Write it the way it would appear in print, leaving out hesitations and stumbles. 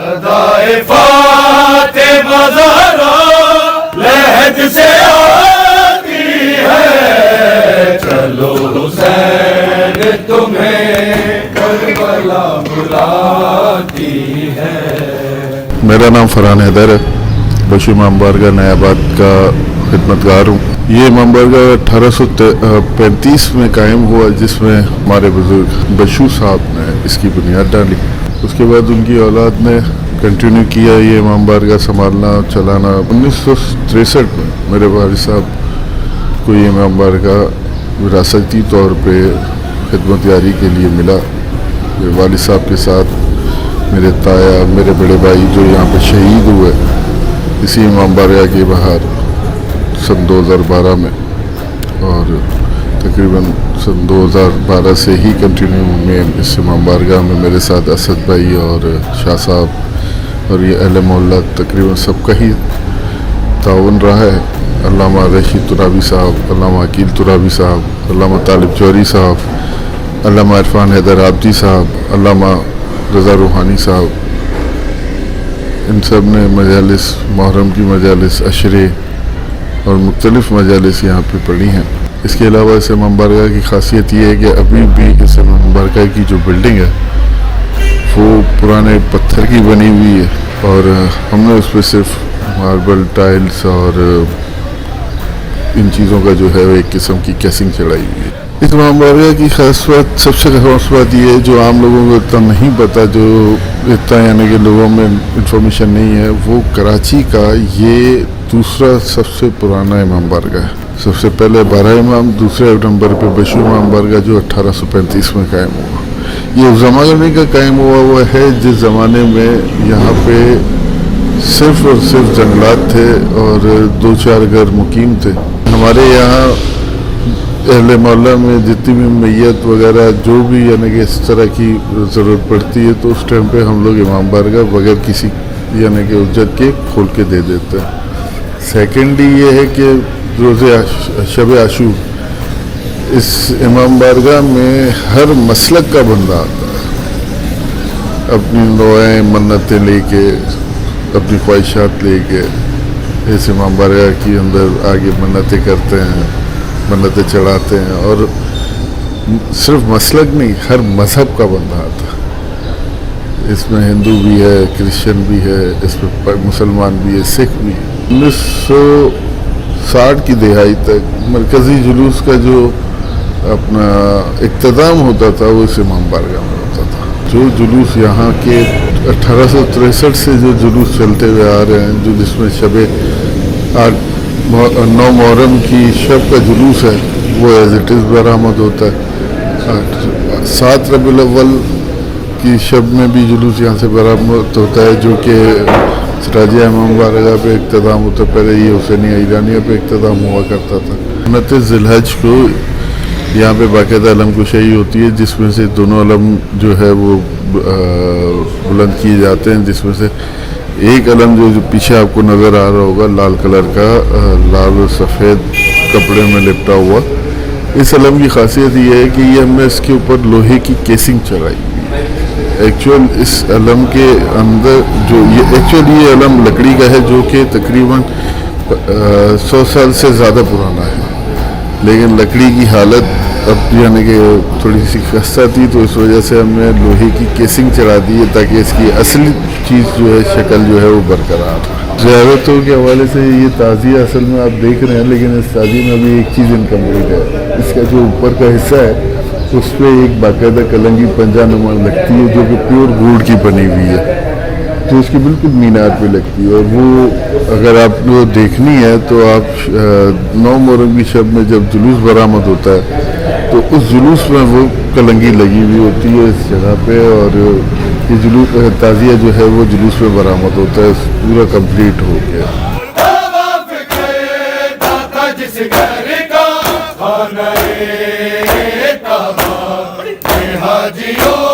ادائے فاطمہ زہرا لہج سے آتی ہے، چلو حسین تمہیں کربلا بلاتی ہے۔ میرا نام فرحان حیدر ہے، بشو امام بارگاہ نیا آباد کا خدمتگار ہوں۔ یہ امام بارگاہ 1835 میں قائم ہوا، جس میں ہمارے بزرگ بشو صاحب نے اس کی بنیاد ڈالی۔ اس کے بعد ان کی اولاد نے کنٹینیو کیا یہ امام بارگاہ سنبھالنا چلانا۔ 1963 میں میرے والد صاحب کو یہ امام بارگاہ وراثتی طور پہ خدمت یاری کے لیے ملا۔ میرے والد صاحب کے ساتھ میرے تایا، میرے بڑے بھائی جو یہاں پہ شہید ہوئے اسی امام بارگاہ کے باہر سن 2012 میں، اور تقریباً سن 2012 سے ہی کنٹینیو میں اس امام بارگاہ میں میرے ساتھ اسد بھائی اور شاہ صاحب اور یہ اہل محلہ تقریباً سب کا ہی تعاون رہا ہے۔ علامہ رشید ترابی صاحب، علامہ عقیل ترابی صاحب، علامہ طالب جوہری صاحب، علامہ عرفان حیدر عابدی صاحب، علامہ رضا روحانی صاحب، ان سب نے مجالس، محرم کی مجالس، عشرے اور مختلف مجالس یہاں پہ پڑھی ہیں۔ اس کے علاوہ اس امام بارگاہ کی خاصیت یہ ہے کہ ابھی بھی اس امام بارگاہ کی جو بلڈنگ ہے وہ پرانے پتھر کی بنی ہوئی ہے، اور ہم نے اس پہ صرف ماربل ٹائلز اور ان چیزوں کا جو ہے ایک قسم کی کیسنگ چڑھائی ہوئی ہے۔ اس امام بارگاہ کی خاص بات، سب سے خاص بات یہ ہے جو عام لوگوں کو اتنا نہیں پتا، جو اتنا یعنی کہ لوگوں میں انفارمیشن نہیں ہے، وہ کراچی کا یہ دوسرا سب سے پرانا امام بارگاہ ہے۔ سب سے پہلے 12 امام، دوسرے نمبر پہ بشو امام بارگاہ جو 1835 میں قائم ہوا۔ یہ اس زمانے کا قائم ہوا ہوا ہے جس زمانے میں یہاں پہ صرف اور صرف جنگلات تھے اور 2-4 گھر مقیم تھے۔ ہمارے یہاں اہل محلہ میں جتنی بھی میت وغیرہ جو بھی یعنی کہ اس طرح کی ضرورت پڑتی ہے تو اس ٹائم پہ ہم لوگ امام بارگاہ بغیر کسی یعنی کہ اجرت کے کھول کے دے دیتے ہیں۔ سیکنڈلی یہ ہے کہ روز شب عاشور اس امام بارگاہ میں ہر مسلک کا بندہ آتا ہے، اپنی دعائیں منتیں لے کے، اپنی خواہشات لے کے اس امام بارگاہ کی اندر آگے منتیں کرتے ہیں، منتیں چڑھاتے ہیں، اور صرف مسلک نہیں، ہر مذہب کا بندہ آتا ہے۔ اس میں ہندو بھی ہے، کرسچن بھی ہے، اس میں مسلمان بھی ہے، سکھ بھی ہے۔ 1960 کی دہائی تک مرکزی جلوس کا جو اپنا اختتام ہوتا تھا وہ اس امام بارگاہ میں ہوتا تھا۔ جو جلوس یہاں کے 1863 سے جو جلوس چلتے ہوئے آ رہے ہیں، جو جس میں 9 محرم کی شب کا جلوس ہے وہ ایز اٹ از برآمد ہوتا ہے۔ 7 ربیع الاول کی شب میں بھی جلوس یہاں سے برآمد ہوتا ہے، جو کہ سراجہ امام بارگاہ پہ اختتام ہوتا ہے۔ پہلے یہ حسینیہ ایرانیہ پہ اختتام ہوا کرتا تھا۔ 29 ذی الحج کو یہاں پہ باقاعدہ علم کشائی ہوتی ہے، جس میں سے دونوں علم جو ہے وہ بلند کیے جاتے ہیں، جس میں سے ایک علم جو پیچھے آپ کو نظر آ رہا ہوگا لال کلر کا، لال و سفید کپڑے میں لپٹا ہوا، اس علم کی خاصیت یہ ہے کہ یہ ہم نے اس کے اوپر لوہے کی کیسنگ چڑھائی ہوئی ہے۔ ایکچوئل اس علم کے اندر جو یہ علم لکڑی کا ہے، جو کہ تقریباً 100 سال سے زیادہ پرانا ہے، لیکن لکڑی کی حالت اب یعنی کہ تھوڑی سی خستہ تھی، تو اس وجہ سے ہم نے لوہے کی کیسنگ چڑھا دی ہے تاکہ اس کی اصلی چیز جو ہے، شکل جو ہے وہ برقرار رہے۔ زیارتوں کے حوالے سے یہ تعزیہ اصل میں آپ دیکھ رہے ہیں، لیکن اس تعزیہ میں بھی ایک چیز انکمپلیٹ ہے۔ اس کا جو اوپر کا حصہ ہے اس پہ ایک باقاعدہ کلنگی پنجہ نما لگتی ہے، جو کہ پیور گوڑ کی بنی ہوئی ہے، جو اس کی بالکل مینار پہ لگتی ہے، اور وہ اگر آپ کو دیکھنی ہے تو آپ 9 محرم کی شب میں جب جلوس برآمد ہوتا ہے تو اس جلوس میں وہ کلنگی لگی ہوئی ہوتی ہے اس جگہ پہ، اور یہ جلوس تعزیہ جو ہے وہ جلوس میں برآمد ہوتا ہے، پورا کمپلیٹ ہو گیا۔ حاجیوں